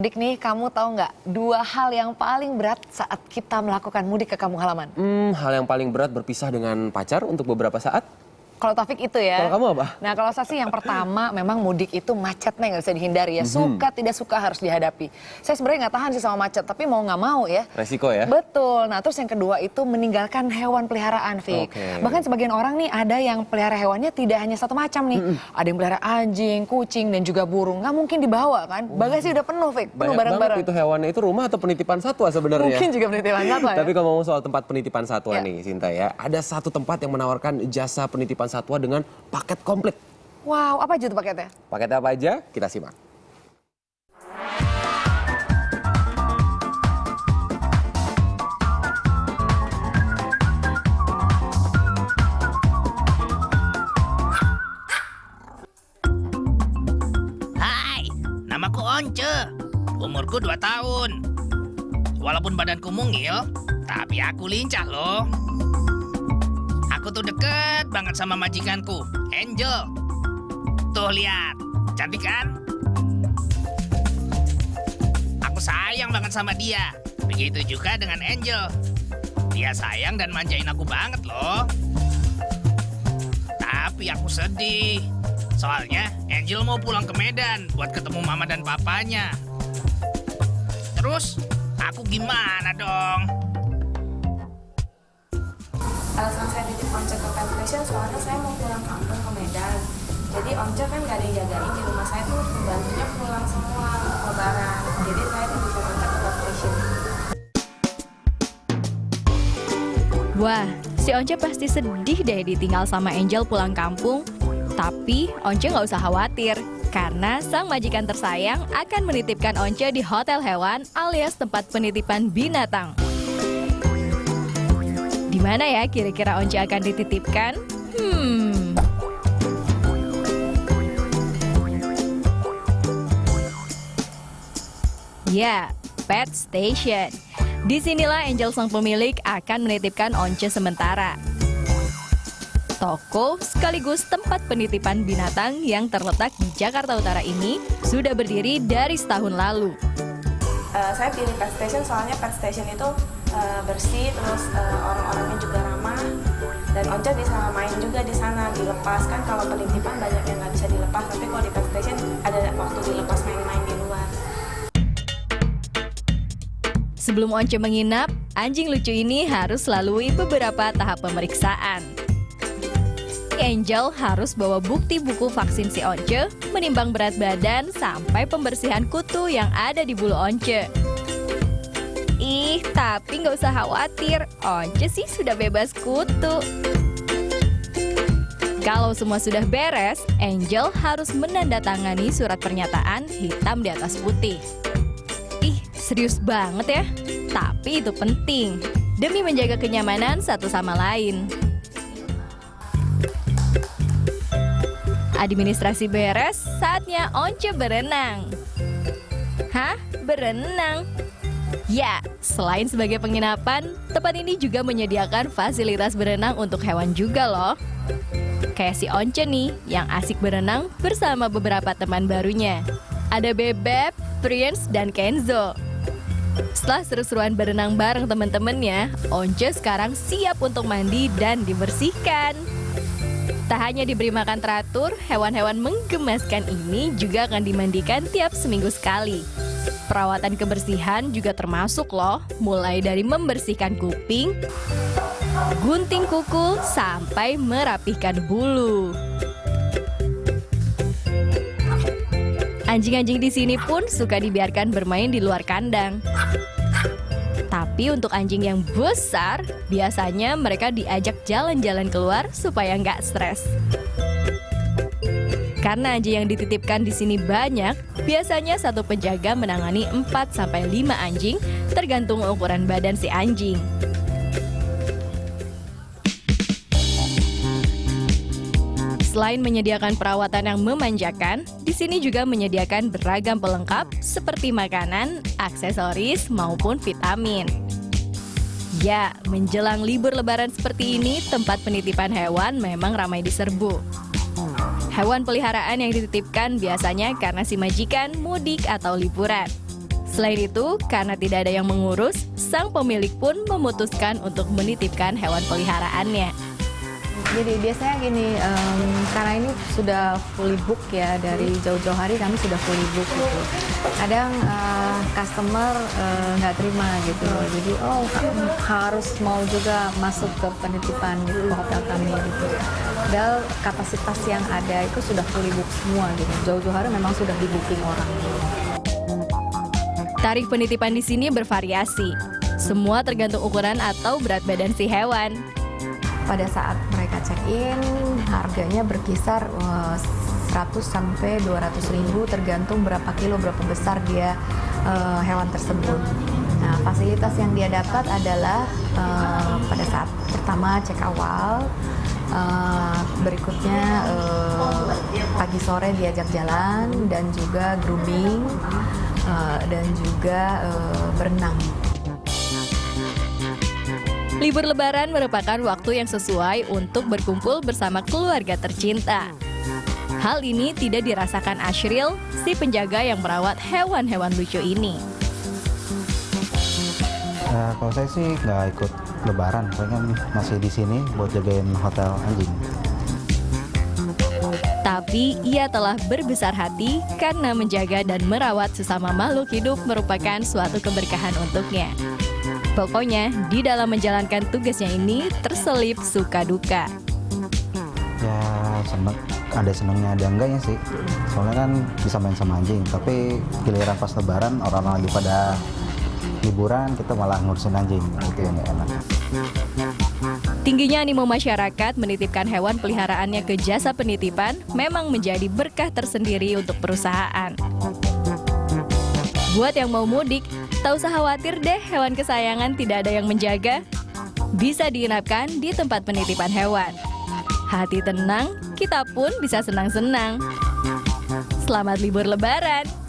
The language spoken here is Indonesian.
Dik nih, kamu tahu nggak 2 hal yang paling berat saat kita melakukan mudik ke kampung halaman? Hal yang paling berat berpisah dengan pacar untuk beberapa saat. Kalau Taufik itu ya. Kalau kamu apa? Nah kalau saya sih yang pertama memang mudik itu macetnya nggak bisa dihindari ya. Suka tidak suka harus dihadapi. Saya sebenarnya nggak tahan sih sama macet, tapi mau nggak mau ya. Resiko ya? Betul. Nah terus yang kedua itu meninggalkan hewan peliharaan, Fik. Oke. Bahkan sebagian orang nih ada yang pelihara hewannya tidak hanya satu macam nih. Ada yang pelihara anjing, kucing, dan juga burung. Nggak mungkin dibawa kan. Bagasi udah penuh, Fik. Penuh Banyak barang-barang. banget itu hewannya, itu rumah atau penitipan satwa sebenarnya? Mungkin juga penitipan satwa ya. Tapi kalau ngomong soal tempat penitipan satwa Ya. nih, Sinta ya. Ada satu tempat yang menawarkan jasa penitipan satwa dengan paket komplit. Wow, apa aja tuh paketnya? Paketnya apa aja? Kita simak. Hai, namaku Once. Umurku 2 tahun. Walaupun badanku mungil, tapi aku lincah loh. Aku tuh deket banget sama majikanku, Angel. Tuh lihat, cantik kan? Aku sayang banget sama dia. Begitu juga dengan Angel. Dia sayang dan manjain aku banget loh. Tapi aku sedih. Soalnya Angel mau pulang ke Medan buat ketemu mama dan papanya. Terus aku gimana dong? Alasan saya titip Once ke Pet Station soalnya saya mau pulang kampung ke Medan. Jadi Once kan gak ada yang jagain di rumah saya tuh, pembantunya pulang semua untuk lebaran. Jadi saya titip Once ke Pet Station. Wah, si Once pasti sedih deh ditinggal sama Angel pulang kampung. Tapi Once nggak usah khawatir, karena sang majikan tersayang akan menitipkan Once di hotel hewan alias tempat penitipan binatang. Di mana ya kira-kira Once akan dititipkan? Ya, Pet Station. Disinilah Angel sang pemilik akan menitipkan Once sementara. Toko sekaligus tempat penitipan binatang yang terletak di Jakarta Utara ini sudah berdiri dari setahun lalu. Saya pilih Pet Station soalnya Pet Station itu bersih, terus orang-orangnya juga ramah. Dan Once bisa main juga di sana, dilepas. Kan kalau penitipan banyak yang nggak bisa dilepas, tapi kalau di Pet Station ada waktu dilepas main-main di luar. Sebelum Once menginap, anjing lucu ini harus lalui beberapa tahap pemeriksaan. Angel harus bawa bukti buku vaksin si Once, menimbang berat badan, sampai pembersihan kutu yang ada di bulu Once. Ih, tapi nggak usah khawatir, Once sih sudah bebas kutu. Kalau semua sudah beres, Angel harus menandatangani surat pernyataan hitam di atas putih. Ih, serius banget ya? Tapi itu penting, demi menjaga kenyamanan satu sama lain. Administrasi beres, saatnya Once berenang. Hah? Berenang? Ya, selain sebagai penginapan, tempat ini juga menyediakan fasilitas berenang untuk hewan juga loh. Kayak si Once nih, yang asik berenang bersama beberapa teman barunya. Ada Bebek, Prince, dan Kenzo. Setelah seru-seruan berenang bareng teman-temannya, Once sekarang siap untuk mandi dan dibersihkan. Tak hanya diberi makan teratur, hewan-hewan menggemaskan ini juga akan dimandikan tiap seminggu sekali. Perawatan kebersihan juga termasuk loh, mulai dari membersihkan kuping, gunting kuku, sampai merapihkan bulu. Anjing-anjing di sini pun suka dibiarkan bermain di luar kandang. Tapi untuk anjing yang besar, biasanya mereka diajak jalan-jalan keluar supaya nggak stres. Karena anjing yang dititipkan di sini banyak, biasanya satu penjaga menangani 4-5 anjing, tergantung ukuran badan si anjing. Selain menyediakan perawatan yang memanjakan, di sini juga menyediakan beragam pelengkap seperti makanan, aksesoris, maupun vitamin. Ya, menjelang libur lebaran seperti ini, tempat penitipan hewan memang ramai diserbu. Hewan peliharaan yang dititipkan biasanya karena si majikan mudik atau liburan. Selain itu, karena tidak ada yang mengurus, sang pemilik pun memutuskan untuk menitipkan hewan peliharaannya. Jadi biasanya gini, karena ini sudah fully book ya, dari jauh-jauh hari kami sudah fully book gitu. Kadang customer nggak terima gitu, jadi harus mau juga masuk ke penitipan gitu, ke hotel kami gitu. Padahal kapasitas yang ada itu sudah fully book semua gitu, jauh-jauh hari memang sudah di booking orang. Tarif penitipan di sini bervariasi. Semua tergantung ukuran atau berat badan si hewan. Pada saat mereka check-in, harganya berkisar 100 sampai 200 ribu tergantung berapa kilo, berapa besar dia hewan tersebut. Nah, fasilitas yang dia dapat adalah pada saat pertama cek awal, berikutnya pagi sore diajak jalan dan juga grooming dan juga berenang. Libur Lebaran merupakan waktu yang sesuai untuk berkumpul bersama keluarga tercinta. Hal ini tidak dirasakan Ashril, si penjaga yang merawat hewan-hewan lucu ini. Kalau saya sih nggak ikut Lebaran, saya kan masih di sini buat jagain hotel anjing. Tapi ia telah berbesar hati karena menjaga dan merawat sesama makhluk hidup merupakan suatu keberkahan untuknya. Pokoknya, di dalam menjalankan tugasnya ini terselip suka duka. Ya ada senengnya ada enggaknya sih. Soalnya kan bisa main sama anjing, tapi giliran pas Lebaran orang-orang lagi pada liburan, kita malah ngurusin anjing, itu yang nggak enak. Tingginya animo masyarakat menitipkan hewan peliharaannya ke jasa penitipan memang menjadi berkah tersendiri untuk perusahaan. Buat yang mau mudik, tak usah khawatir deh hewan kesayangan tidak ada yang menjaga. Bisa diinapkan di tempat penitipan hewan. Hati tenang, kita pun bisa senang-senang. Selamat libur Lebaran!